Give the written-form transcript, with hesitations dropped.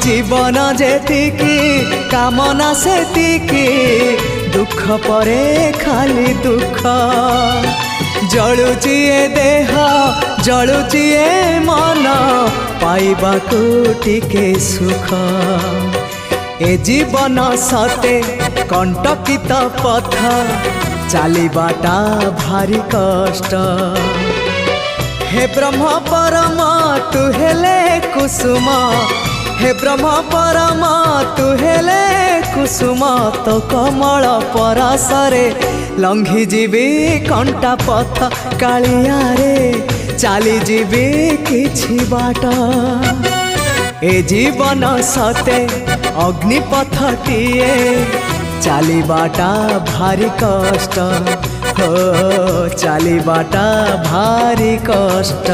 जीवन जेतिकी कामना सेतिकी दुख परे खाली दुख जलुची ए देह जलुची ए मन पाइबाकू टिके सुख ए जीवन सते कंटकित पथ चलिबाटा भारी कष्ट हे ब्रह्म परम तु हेले कुसुम हे ब्रह्म परम तु हेले कुसुम तो कमल परसरे लंघी जीवी कंटा पथ कालिया रे चली जीवी किछि बाट ए जीवन सते अग्निपथटिए चलिबाटा भारी कष्ट हो चलिबाटा भारी कष्ट।